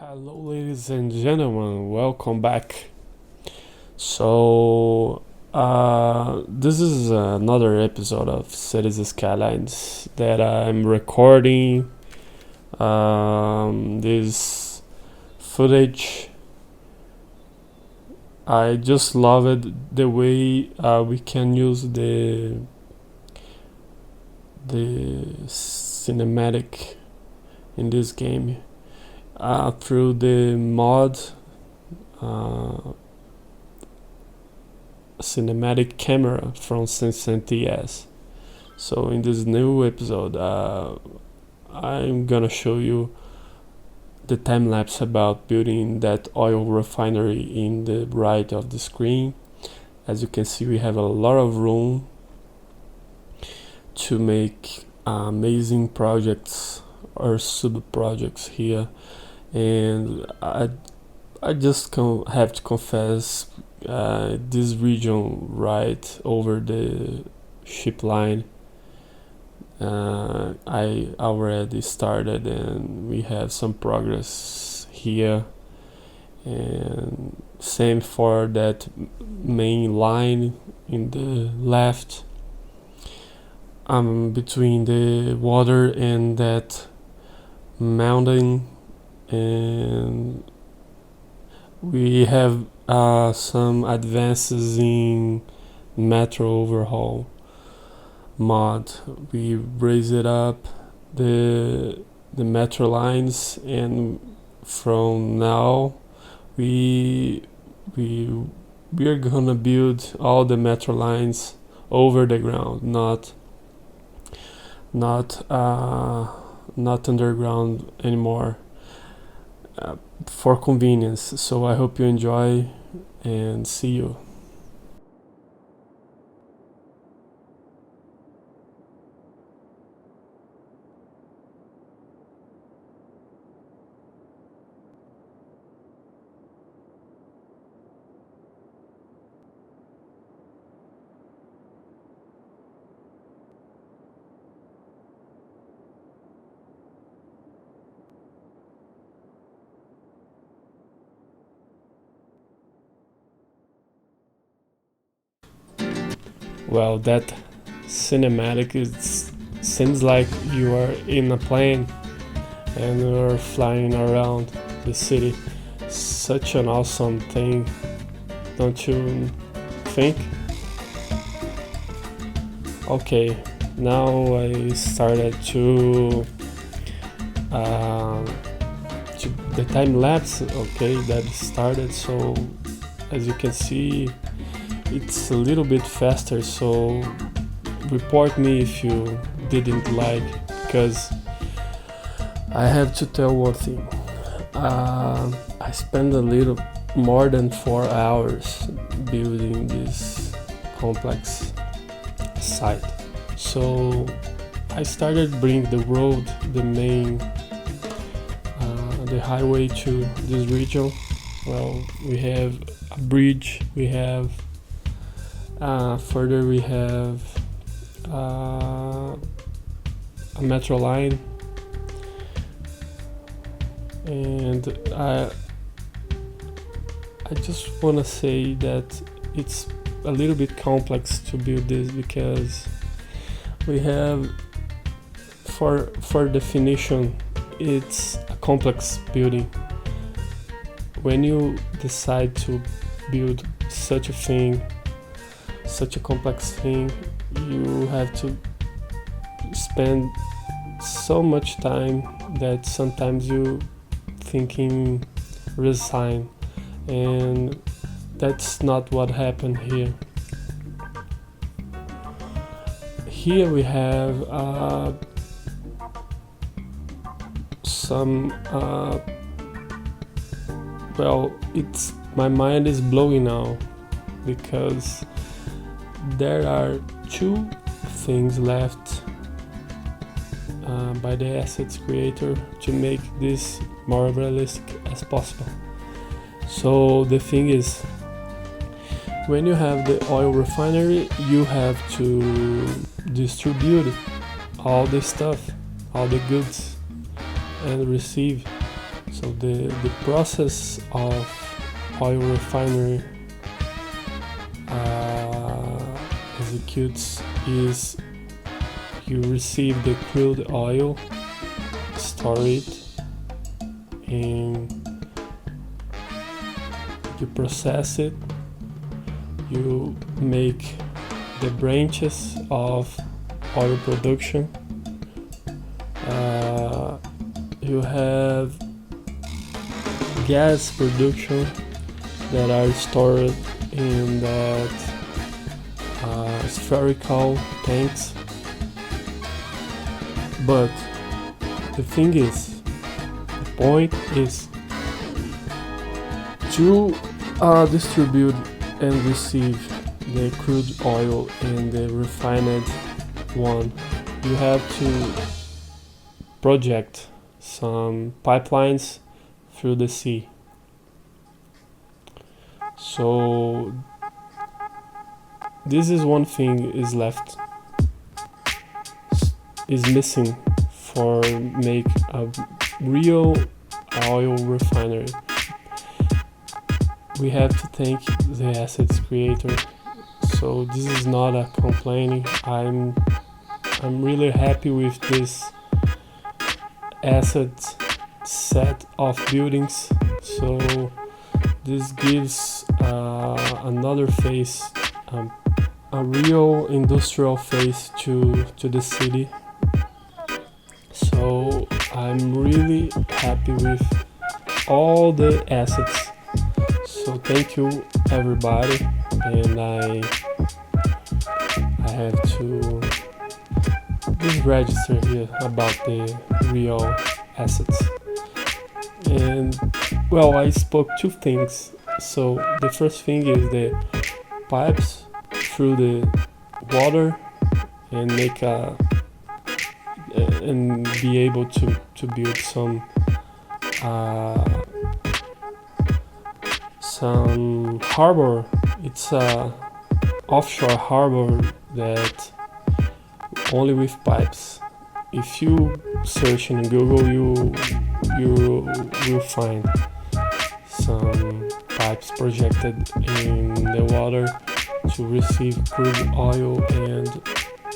Hello, ladies and gentlemen, welcome back. This is another episode of Cities Skylines that I'm recording. This footage, I just love it the way we can use the cinematic in this game. Through the mod cinematic camera from S01EP10. So in this new episode, I'm gonna show you the time lapse about building that oil refinery in the right of the screen. As you can see, we have a lot of room to make amazing projects or sub projects here. And I just have to confess, this region right over the ship line, I already started and we have some progress here, and same for that main line in the left, between the water and that mountain. And we have some advances in Metro Overhaul mod. We raise it up the metro lines, and from now we are gonna build all the metro lines over the ground, not underground anymore. For convenience. So I hope you enjoy and see you. Well, that cinematic seems like you are in a plane and you're flying around the city. Such an awesome thing, don't you think? Okay, now I started to the time lapse. Okay, that started. So as you can see, it's a little bit faster, so report me if you didn't like, because I have to tell one thing. I spent a little more than 4 hours building this complex site. So I started bringing the road, the main the highway to this region. Well, we have a bridge, we have further we have a metro line, and I just want to say that it's a little bit complex to build this, because we have, for definition, it's a complex building. When you decide to build such a thing, such a complex thing, you have to spend so much time that sometimes you thinking resign, and that's not what happened here. Here we have some well, it's my mind is blowing now, because there are 2 things left by the assets creator to make this more realistic as possible. So the thing is, when you have the oil refinery, you have to distribute all the stuff, all the goods, and receive. So the process of oil refinery executes is you receive the crude oil, store it, and you process it. You make the branches of oil production. You have gas production that are stored in that spherical tanks. But the thing is, the point is to distribute and receive the crude oil and the refined one. You have to project some pipelines through the sea. So this is one thing is left, is missing for make a real oil refinery. We have to thank the assets creator. So this is not a complaining. I'm really happy with this asset set of buildings. So this gives another face, a real industrial face to the city. So I'm really happy with all the assets. So thank you everybody, and I have to just register here about the real assets. And well, I spoke two things. So the first thing is the pipes through the water and make a and be able to build some harbor. It's a offshore harbor that only with pipes. If you search in Google, you will find some pipes projected in the water to receive crude oil and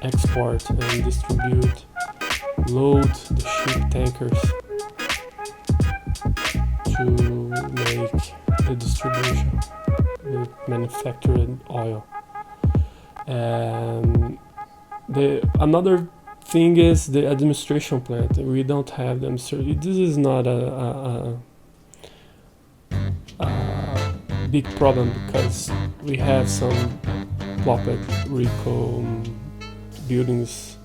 export and distribute, load the ship tankers to make the distribution, the manufactured oil. And another thing is the administration plant. We don't have them. So this is not a big problem because we have some Plopet Rico buildings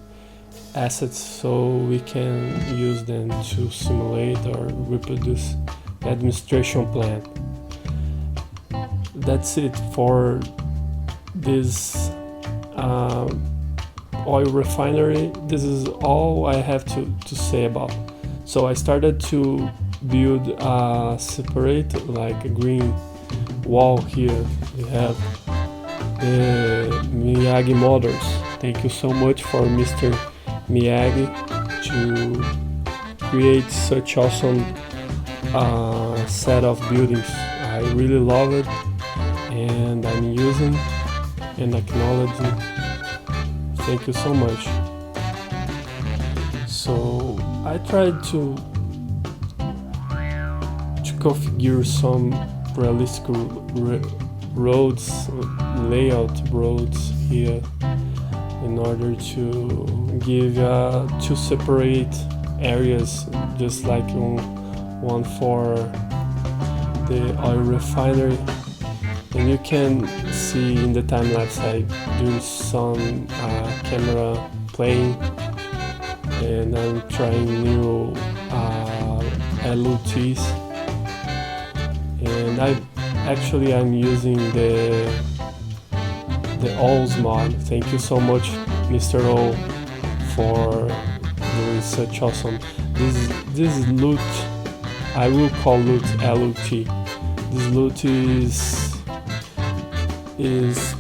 assets, so we can use them to simulate or reproduce the administration plant. That's it for this oil refinery. This is all I have to say about. So I started to build a separate, like a green wall here. We have the Miyagi motors. Thank you so much for Mr. Miyagi to create such awesome set of buildings. I really love it, and I'm using and acknowledging. Thank you so much. So I tried to configure some realistic roads, layout roads here, in order to give two separate areas, just like one for the oil refinery. And you can see in the time lapse I do some camera playing, and I'm trying new LUTs, and I'm using the OLS mod. Thank you so much, Mr. O, for doing such awesome. This LUT, I will call LUT. This LUT is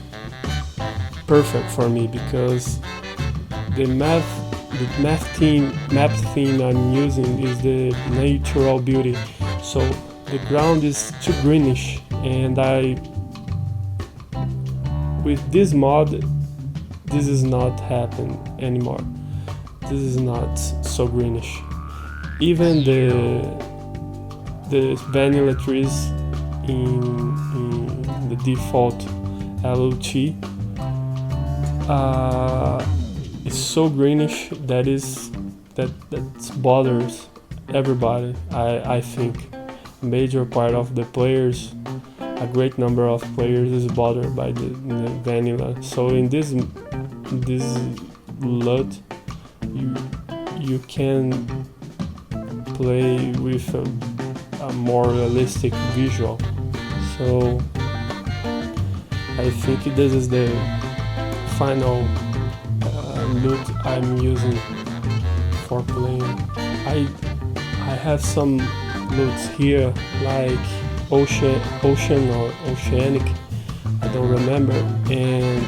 perfect for me because the map theme I'm using is the natural beauty. So the ground is too greenish, and with this mod this is not happen anymore. This is not so greenish. Even the vanilla trees in the default LOT is so greenish that bothers everybody. I think major part of the players, a great number of players, is bothered by the vanilla. So in this LUT you can play with a more realistic visual. So I think this is the final LUT I'm using for playing. I have some LUTs here like Ocean or Oceanic, I don't remember, and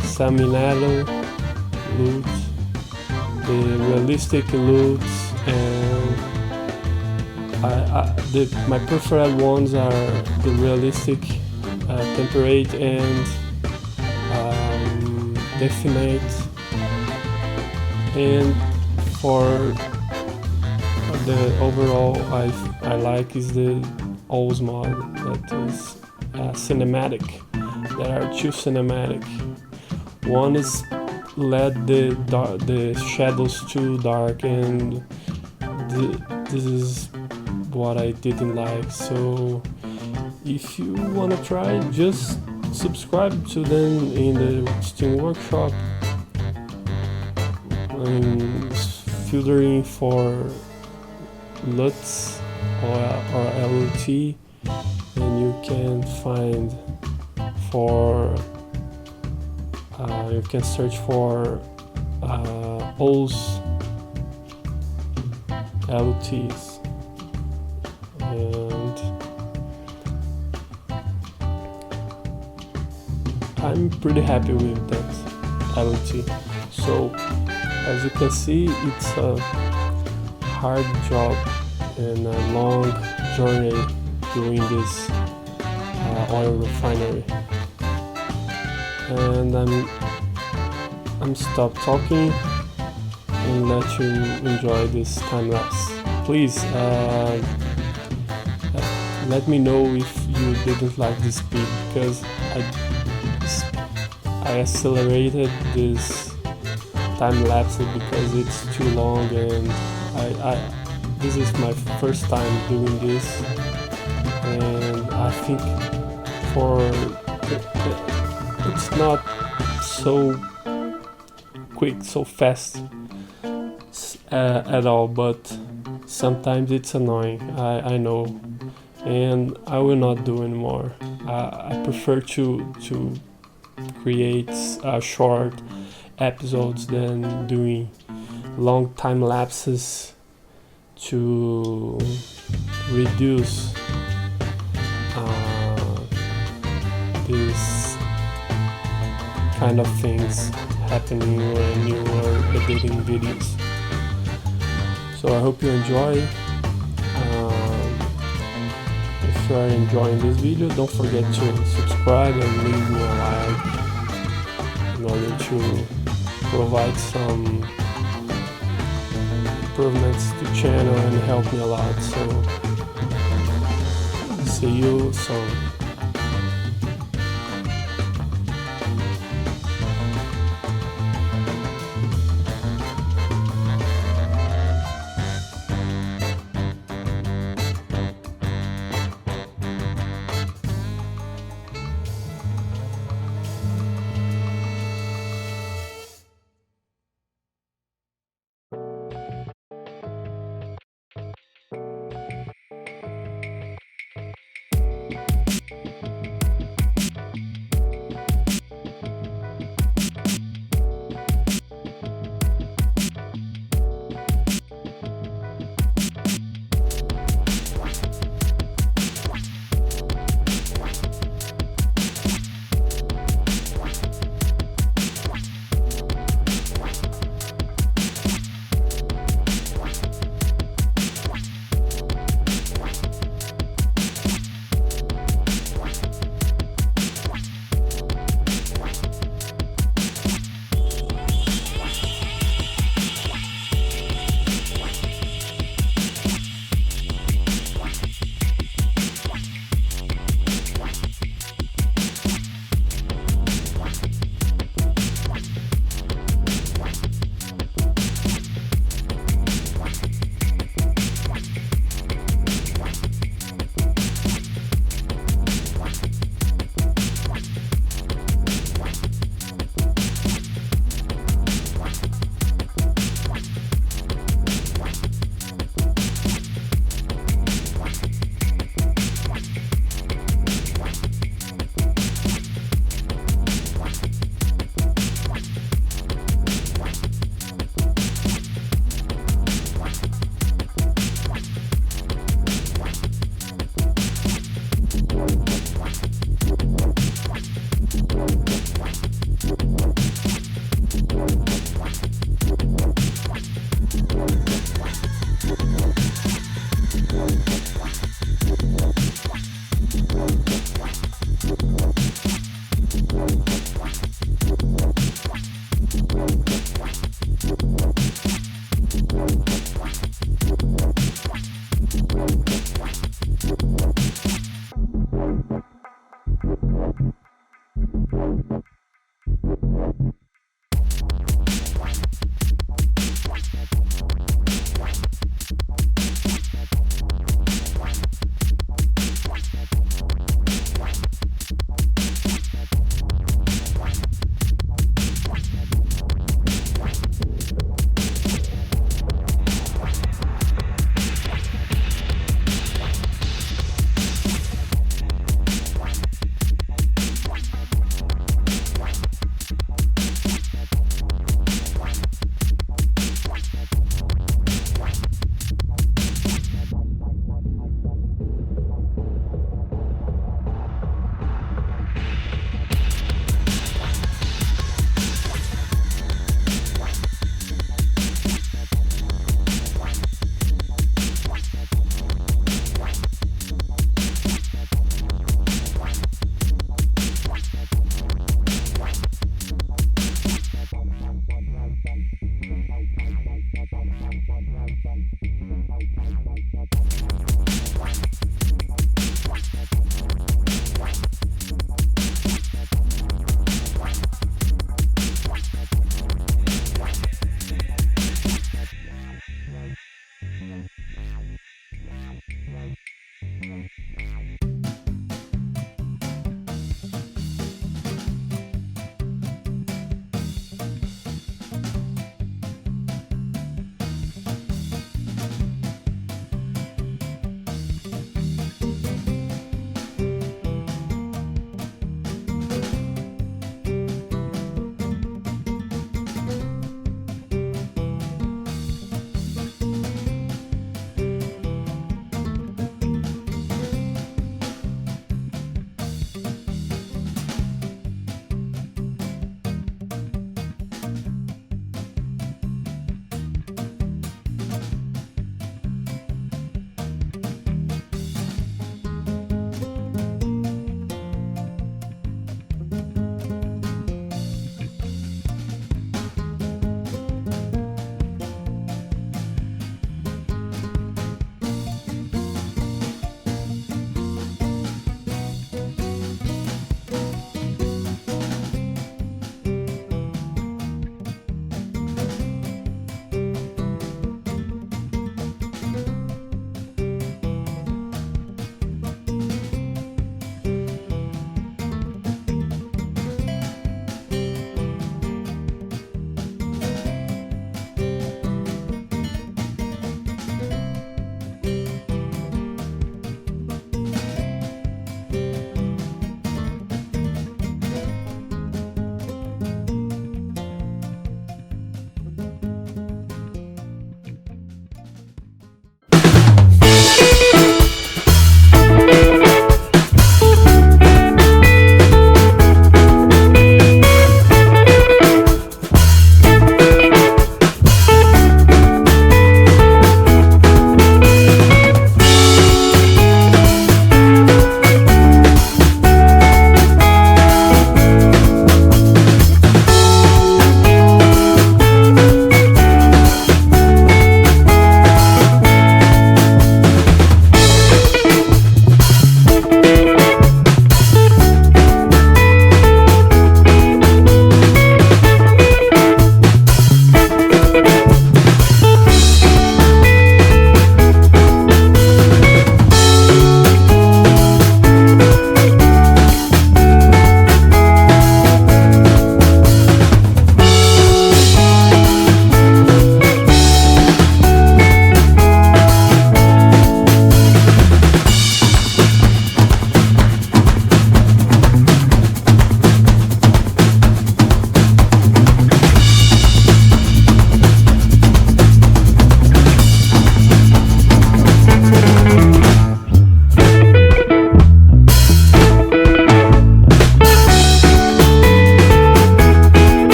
Saminato LUTs, the realistic LUTs, and my preferred ones are the realistic, temperate, and definite. And for the overall, I like is the OZ mod, that is cinematic. There are two cinematic. One is let the shadows too dark, and this is what I didn't like. So if you wanna try, just subscribe to them in the Steam Workshop. I'm filtering for LUTs or LOT, and you can find for you can search for OZ LOTs, and I'm pretty happy with that LOT. So as you can see, it's a hard job and a long journey doing this oil refinery. And I'm stop talking and let you enjoy this time lapse. Please let me know if you didn't like this speed, because I accelerated this time lapse because it's too long, and this is my first time doing this, and I think it's not so quick, so fast at all, but sometimes it's annoying, I know, and I will not do anymore. I prefer to create short episodes than doing long time lapses to reduce these kind of things happening when you are editing videos. So I hope you enjoy. If you are enjoying this video, don't forget to subscribe and leave me a like in order to provide some improvements to the channel and help me a lot. So see you soon.